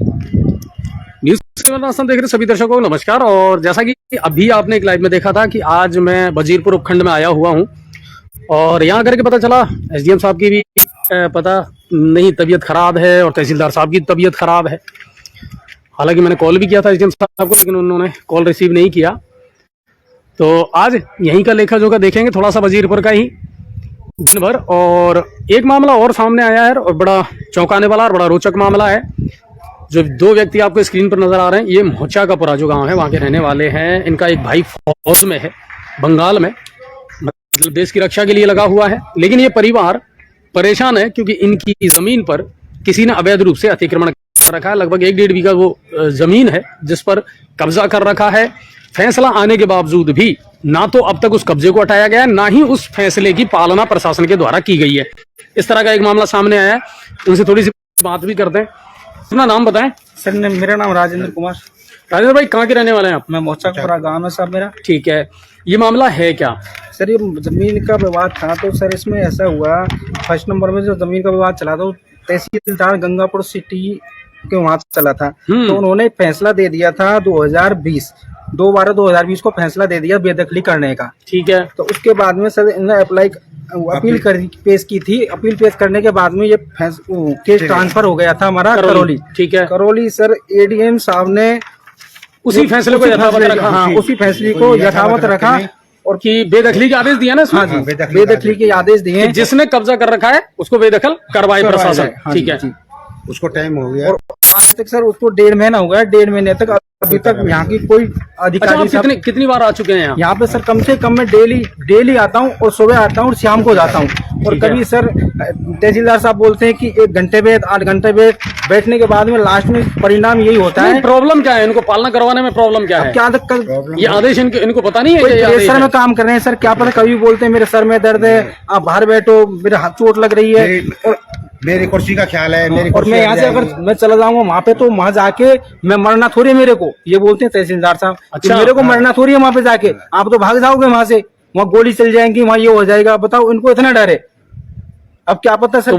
News देख रहे सभी दर्शकों को नमस्कार। और जैसा कि अभी आपने एक लाइव में देखा था कि आज मैं वजीरपुर उपखंड में आया हुआ हूं और यहाँ करके पता चला एसडीएम साहब की भी पता नहीं तबीयत खराब है और तहसीलदार साहब की तबीयत खराब है। हालांकि मैंने कॉल भी किया था एसडीएम साहब को, लेकिन उन्होंने कॉल रिसीव नहीं किया। तो आज यहीं का लेखा जोखा देखेंगे, थोड़ा सा वजीरपुर का ही दिन भर। और एक मामला और सामने आया है और बड़ा चौंकाने वाला और बड़ा रोचक मामला है। जो दो व्यक्ति आपको स्क्रीन पर नजर आ रहे हैं, ये मोचा का पूरा जो गांव है वहाँ के रहने वाले हैं। इनका एक भाई फौज में है, बंगाल में, मतलब देश की रक्षा के लिए लगा हुआ है। लेकिन ये परिवार परेशान है क्योंकि इनकी जमीन पर किसी ने अवैध रूप से अतिक्रमण कर रखा है। लगभग 1-1.5 बीघा वो जमीन है जिस पर कब्जा कर रखा है। फैसला आने के बावजूद भी ना तो अब तक उस कब्जे को हटाया गया है, ना ही उस फैसले की पालना प्रशासन के द्वारा की गई है। इस तरह का एक मामला सामने आया है, उनसे थोड़ी सी बात भी करते हैं। अपना नाम बताएं सर। मेरा नाम राजेंद्र कुमार। राजेंद्र भाई कहाँ के रहने वाले हैं आप? मैं मोचापुरा गांव है सर मेरा। ठीक है, ये मामला है क्या? सर ये जमीन का विवाद था। तो सर इसमें ऐसा हुआ, फर्स्ट नंबर में जो जमीन का विवाद चला था तहसीलदार गंगापुर सिटी के वहाँ चला था। तो उन्होंने फैसला दे दिया था 2/12/2020 को फैसला दे दिया बेदखली करने का। ठीक है। तो उसके बाद में सर इन्होंने अपील पेश की थी। अपील पेश करने के बाद में ये केस ट्रांसफर हो गया था हमारा करौली। ठीक है। करौली सर एडीएम साहब ने उसी फैसले को यथावत रखा। हाँ, उसी फैसले को यथावत रखा और कि बेदखली के आदेश दिया ना। हाँ जी, बेदखली के आदेश दिए। जिसने कब्जा कर रखा है उसको बेदखल करवाए प्रशासन। ठीक है। उसको टाइम हो गया और आज तक सर उसको 1.5 महीना हो गया। 1.5 महीने तक अभी तक यहाँ की कोई अधिकारी। अच्छा, कितनी बार आ चुके हैं यहाँ पे सर? कम से कम मैं डेली आता हूँ और सुबह आता हूँ और शाम को जाता हूँ। और कभी सर तहसीलदार साहब बोलते हैं कि 1 घंटे बैठ 8 घंटे बैठने के बाद में लास्ट में परिणाम यही होता है। प्रॉब्लम क्या है? इनको पालना करवाने में प्रॉब्लम क्या है? क्या ये आदेश इनको पता नहीं है? प्रेशर में काम कर रहे हैं सर, क्या पता। कभी बोलते हैं मेरे सर में दर्द है, आप बाहर बैठो, मेरे हाथ चोट लग रही है और मेरी कुर्सी का ख्याल है। मेरी और मैं यहाँ से अगर मैं चला जाऊंगा वहाँ पे तो वहाँ जाके मैं मरना थोड़ी है मेरे को। ये बोलते हैं तहसीलदार साहब। अच्छा, मेरे को मरना थोड़ी है वहाँ पे जाके। आप तो भाग जाओगे वहाँ से, वहाँ गोली चल जाएंगी, वहाँ ये हो जाएगा। बताओ, इनको इतना डर है। अब क्या पता सर, तो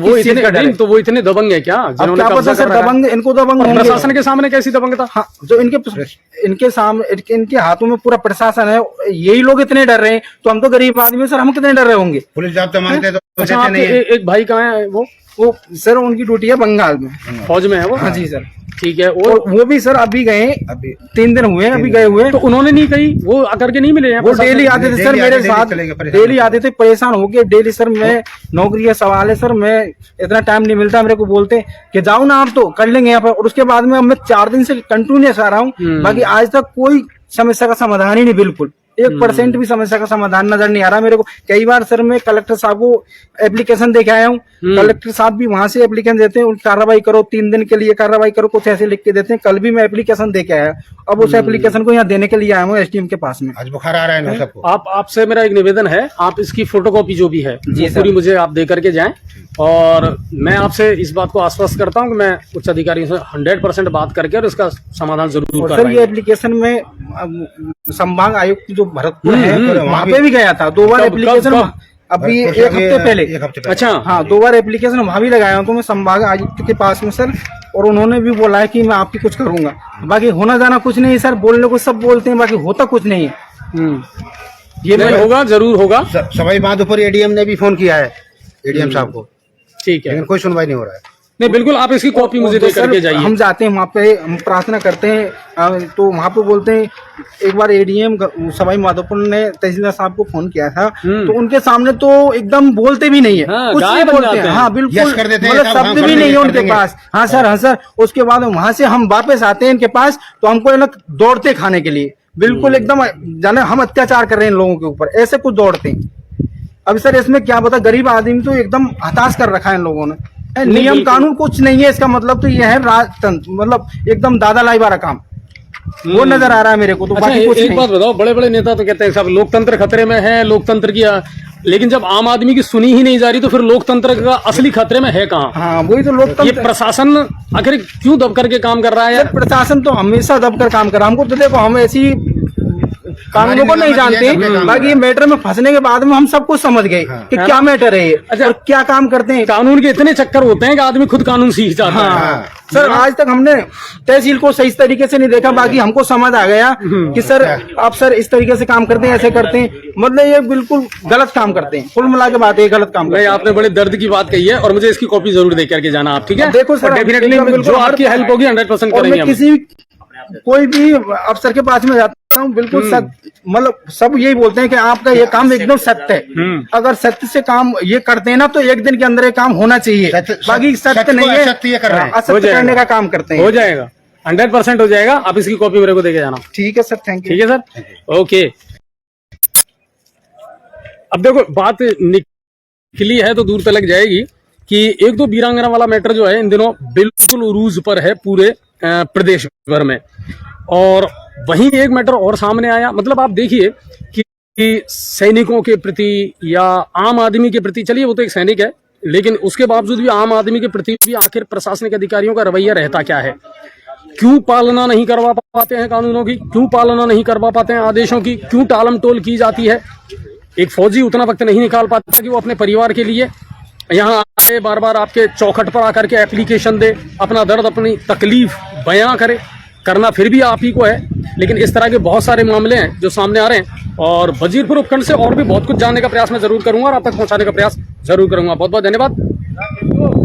वो इतने दबंग है क्या? अब क्या पता सर, दबंग इनको दबंग होंगे। प्रशासन के सामने कैसी दबंगता? हाँ, जो इनके सामने इनके हाथों में पूरा प्रशासन है, यही लोग इतने डर रहे हैं। तो हम तो गरीब आदमी सर, हम कितने डर रहे होंगे? पुलिस जब तो मांगते तो अच्छा, एक भाई कहाँ है? वो सर उनकी ड्यूटी है बंगाल में, फौज में है वो। हाँ जी सर। ठीक है। और वो भी सर अभी गए, अभी 3 दिन हुए अभी गए हुए। तो उन्होंने नहीं कही, वो आकर के नहीं मिले हैं? वो डेली आते थे सर मेरे साथ, डेली आते थे, परेशान हो गए डेली। सर मैं नौकरी का सवाल है सर, मैं इतना टाइम नहीं मिलता मेरे को। बोलते कि जाओ ना आप तो कर लेंगे यहाँ पर। और उसके बाद में मैं 4 दिन से कंटिन्यूस आ रहा हूँ, बाकी आज तक कोई समस्या का समाधान ही नहीं। बिल्कुल 1% भी समस्या का समाधान नजर नहीं आ रहा मेरे को। कई बार सर मैं कलेक्टर साहब को एप्लीकेशन दे के आया हूँ। कलेक्टर साहब भी वहां से एप्लीकेशन देते हैं, कार्रवाई करो, 3 दिन के लिए कार्रवाई करो, कुछ ऐसे लिख के देते हैं। कल भी मैं एप्लीकेशन दे के आया, अब उस एप्लीकेशन को यहाँ देने के लिए आया हूँ एसडीएम के पास में। आज बुखार आ रहा है ना सबको। आपसे मेरा एक निवेदन है, आप इसकी फोटोकॉपी जो भी है पूरी मुझे आप दे करके जाएं। और मैं आपसे इस बात को आश्वस्त करता हूँ कि मैं उच्च अधिकारियों से 100% बात करके और इसका समाधान जरूर करूंगा। सर ये एप्लीकेशन में संभाग आयुक्त जो भरतपुर है वहाँ पे भी गया था 2 बार एप्लीकेशन। अभी 1 हफ्ते पहले। अच्छा हाँ, 2 बार एप्लीकेशन वहाँ भी लगाया हूँ। तो मैं संभाग आयुक्त के पास में सर, और उन्होंने भी बोला है कि मैं आपकी कुछ करूंगा। बाकी होना जाना कुछ नहीं है सर, बोलने को सब बोलते हैं, बाकी होता कुछ नहीं है। ये नहीं होगा, जरूर होगा। सवाई माधोपुर एडीएम ने भी फोन किया है एडीएम साहब को। ठीक है, लेकिन कोई सुनवाई नहीं हो रहा है। नहीं, बिल्कुल आप इसकी कॉपी मुझे दे करके जाइए। हम जाते हैं वहाँ पे, हम प्रार्थना करते हैं, तो वहाँ पे बोलते हैं। एक बार एडीएम सवाई माधोपुर ने तहसीलदार साहब को फोन किया था, तो उनके सामने तो एकदम बोलते भी नहीं है, कुछ नहीं बोलते हैं। हाँ बिल्कुल, मतलब शब्द भी नहीं है उनके पास। हाँ सर, हाँ सर। उसके बाद वहाँ से हम वापस आते हैं इनके पास, तो हमको ना दौड़ते खाने के लिए, बिल्कुल एकदम जाने हम अत्याचार कर रहे हैं इन लोगों के ऊपर, ऐसे कुछ दौड़ते हैं। अब सर इसमें क्या पता, गरीब आदमी तो एकदम हताश कर रखा है इन लोगों ने। नियम कानून कुछ नहीं है, इसका मतलब तो ये है राजतंत्र, मतलब एकदम दादा लाई वाला काम वो नजर आ रहा है मेरे को। तो अच्छा, बाकी कुछ एक बात बताओ, बड़े बड़े नेता तो कहते हैं सब लोकतंत्र खतरे में है, लोकतंत्र की, लेकिन जब आम आदमी की सुनी ही नहीं जा रही तो फिर लोकतंत्र का असली खतरे में है कहाँ? हाँ वही तो लोकतंत्र। ये प्रशासन आखिर क्यों दब करके काम कर रहा है? प्रशासन तो हमेशा दब कर काम कर रहा है। हमको तो देखो, हम ऐसी कानूनों को नहीं जानते, बाकी ये मैटर में फंसने के बाद में हम सब कुछ समझ गए कि क्या मैटर है ये, और क्या काम करते हैं। कानून के इतने चक्कर होते हैं कि आदमी खुद कानून सीख जाता है। हाँ सर, आज तक हमने तहसील को सही तरीके से नहीं देखा, बाकी हमको समझ आ गया कि सर आप सर इस तरीके से काम करते हैं, ऐसे करते हैं, मतलब ये बिल्कुल गलत काम करते हैं। कुल मिला के बात है, गलत काम करते हैं। आपने बड़े दर्द की बात कही है और मुझे इसकी कॉपी जरूर दे करके जाना आप, ठीक है? देखो सर, डेफिनेटली जो आपकी हेल्प होगी 100% और करेंगे मैं हम। किसी कोई भी अफसर के पास में जाता हूँ, बिल्कुल सत्य, मतलब सब यही बोलते हैं कि आपका ये काम एकदम सत्य है। अगर सत्य से काम ये करते हैं ना, तो एक दिन के अंदर ये काम होना चाहिए। बाकी सत्य नहीं है, असत्य करने का काम करते हैं। हो जाएगा, 100% हो जाएगा। आप इसकी कॉपी मेरे को देके जाना। ठीक है सर, थैंक यू। ठीक है सर, ओके। अब देखो बात निकली है तो दूर तक जाएगी कि एक दो वीरांगना वाला मैटर जो है इन दिनों बिल्कुल उरूज पर है पूरे प्रदेश भर में। और वहीं एक मैटर और सामने आया, मतलब आप देखिए कि सैनिकों के प्रति या आम आदमी के प्रति, चलिए वो तो एक सैनिक है, लेकिन उसके बावजूद भी आम आदमी के प्रति भी आखिर प्रशासनिक अधिकारियों का रवैया रहता क्या है? क्यों पालना नहीं करवा पाते हैं कानूनों की? क्यों पालना नहीं करवा पाते हैं आदेशों की? क्यों टालम टोल की जाती है? एक फौजी उतना वक्त नहीं निकाल पाता कि वो अपने परिवार के लिए यहाँ आए, बार बार आपके चौखट पर आकर के एप्लीकेशन दे, अपना दर्द अपनी तकलीफ बयां करे। करना फिर भी आप ही को है, लेकिन इस तरह के बहुत सारे मामले हैं जो सामने आ रहे हैं। और वजीरपुर उपखंड से और भी बहुत कुछ जानने का प्रयास मैं जरूर करूंगा और आप तक पहुंचाने का प्रयास जरूर करूंगा। बहुत बहुत धन्यवाद।